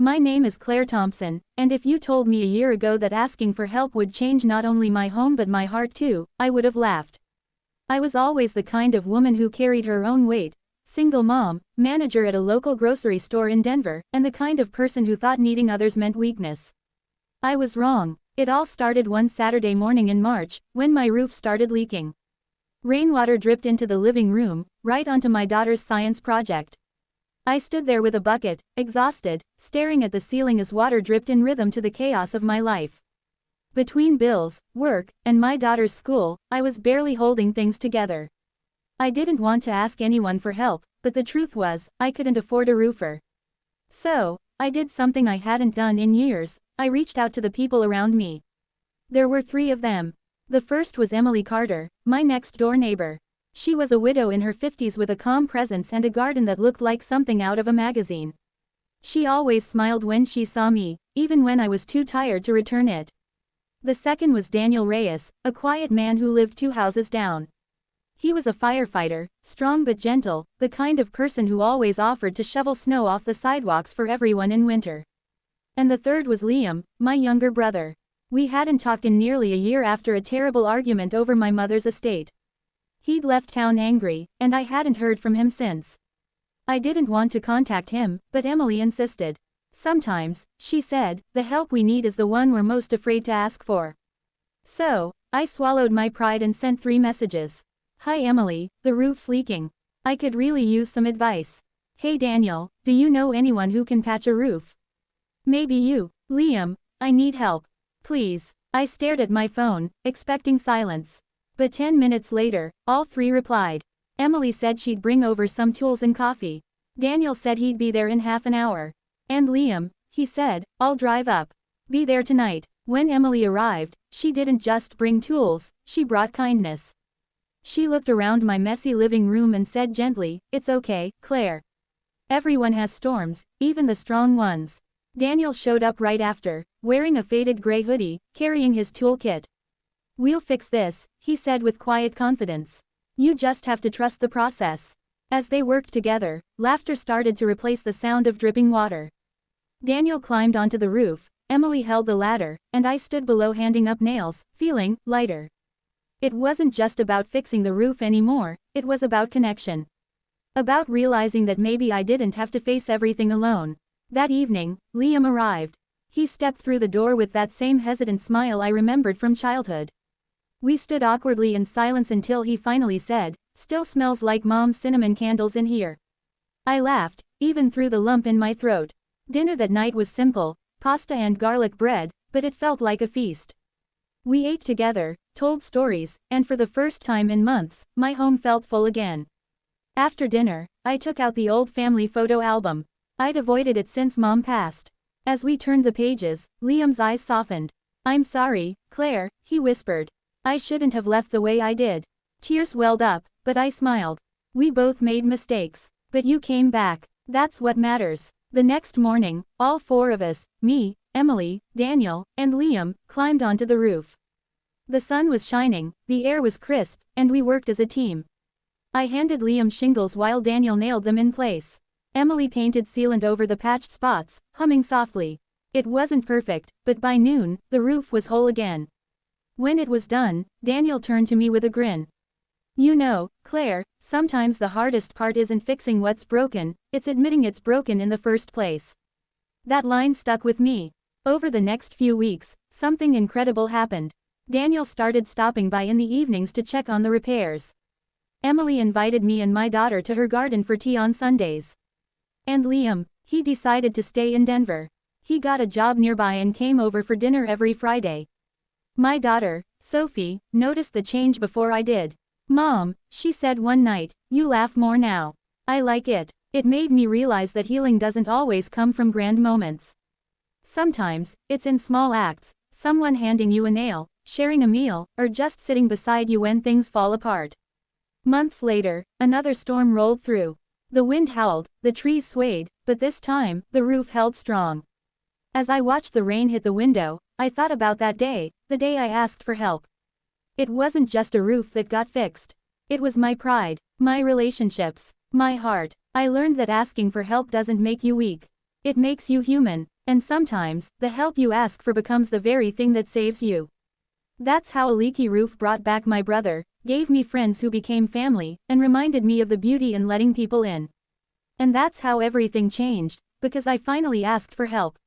My name is Claire Thompson, and if you told me a year ago that asking for help would change not only my home but my heart too, I would have laughed. I was always the kind of woman who carried her own weight, single mom, manager at a local grocery store in Denver, and the kind of person who thought needing others meant weakness. I was wrong. It all started one Saturday morning in March, when my roof started leaking. Rainwater dripped into the living room, right onto my daughter's science project. I stood there with a bucket, exhausted, staring at the ceiling as water dripped in rhythm to the chaos of my life. Between bills, work, and my daughter's school, I was barely holding things together. I didn't want to ask anyone for help, but the truth was, I couldn't afford a roofer. So, I did something I hadn't done in years. I reached out to the people around me. There were 3 of them. The first was Emily Carter, my next-door neighbor. She was a widow in her 50s with a calm presence and a garden that looked like something out of a magazine. She always smiled when she saw me, even when I was too tired to return it. The second was Daniel Reyes, a quiet man who lived 2 houses down. He was a firefighter, strong but gentle, the kind of person who always offered to shovel snow off the sidewalks for everyone in winter. And the third was Liam, my younger brother. We hadn't talked in nearly a year after a terrible argument over my mother's estate. He'd left town angry, and I hadn't heard from him since. I didn't want to contact him, but Emily insisted. Sometimes, she said, the help we need is the one we're most afraid to ask for. So, I swallowed my pride and sent 3 messages. Hi Emily, the roof's leaking. I could really use some advice. Hey Daniel, do you know anyone who can patch a roof? Maybe you. Liam, I need help. Please. I stared at my phone, expecting silence. But 10 minutes later, all 3 replied. Emily said she'd bring over some tools and coffee. Daniel said he'd be there in half an hour. And Liam, he said, I'll drive up. Be there tonight. When Emily arrived, she didn't just bring tools, she brought kindness. She looked around my messy living room and said gently, It's okay, Claire. Everyone has storms, even the strong ones. Daniel showed up right after, wearing a faded gray hoodie, carrying his toolkit. We'll fix this, he said with quiet confidence. You just have to trust the process. As they worked together, laughter started to replace the sound of dripping water. Daniel climbed onto the roof, Emily held the ladder, and I stood below handing up nails, feeling lighter. It wasn't just about fixing the roof anymore, it was about connection. About realizing that maybe I didn't have to face everything alone. That evening, Liam arrived. He stepped through the door with that same hesitant smile I remembered from childhood. We stood awkwardly in silence until he finally said, Still smells like Mom's cinnamon candles in here. I laughed, even through the lump in my throat. Dinner that night was simple, pasta and garlic bread, but it felt like a feast. We ate together, told stories, and for the first time in months, my home felt full again. After dinner, I took out the old family photo album. I'd avoided it since Mom passed. As we turned the pages, Liam's eyes softened. I'm sorry, Claire, he whispered. I shouldn't have left the way I did. Tears welled up, but I smiled. We both made mistakes. But you came back. That's what matters. The next morning, all 4 of us, me, Emily, Daniel, and Liam, climbed onto the roof. The sun was shining, the air was crisp, and we worked as a team. I handed Liam shingles while Daniel nailed them in place. Emily painted sealant over the patched spots, humming softly. It wasn't perfect, but by noon, the roof was whole again. When it was done, Daniel turned to me with a grin. You know, Claire, sometimes the hardest part isn't fixing what's broken, it's admitting it's broken in the first place. That line stuck with me. Over the next few weeks, something incredible happened. Daniel started stopping by in the evenings to check on the repairs. Emily invited me and my daughter to her garden for tea on Sundays. And Liam, he decided to stay in Denver. He got a job nearby and came over for dinner every Friday. My daughter, Sophie, noticed the change before I did. Mom, she said one night, you laugh more now. I like it. It made me realize that healing doesn't always come from grand moments. Sometimes, it's in small acts, someone handing you a nail, sharing a meal, or just sitting beside you when things fall apart. Months later, another storm rolled through. The wind howled, the trees swayed, but this time, the roof held strong. As I watched the rain hit the window, I thought about that day, the day I asked for help. It wasn't just a roof that got fixed. It was my pride, my relationships, my heart. I learned that asking for help doesn't make you weak. It makes you human, and sometimes, the help you ask for becomes the very thing that saves you. That's how a leaky roof brought back my brother, gave me friends who became family, and reminded me of the beauty in letting people in. And that's how everything changed, because I finally asked for help.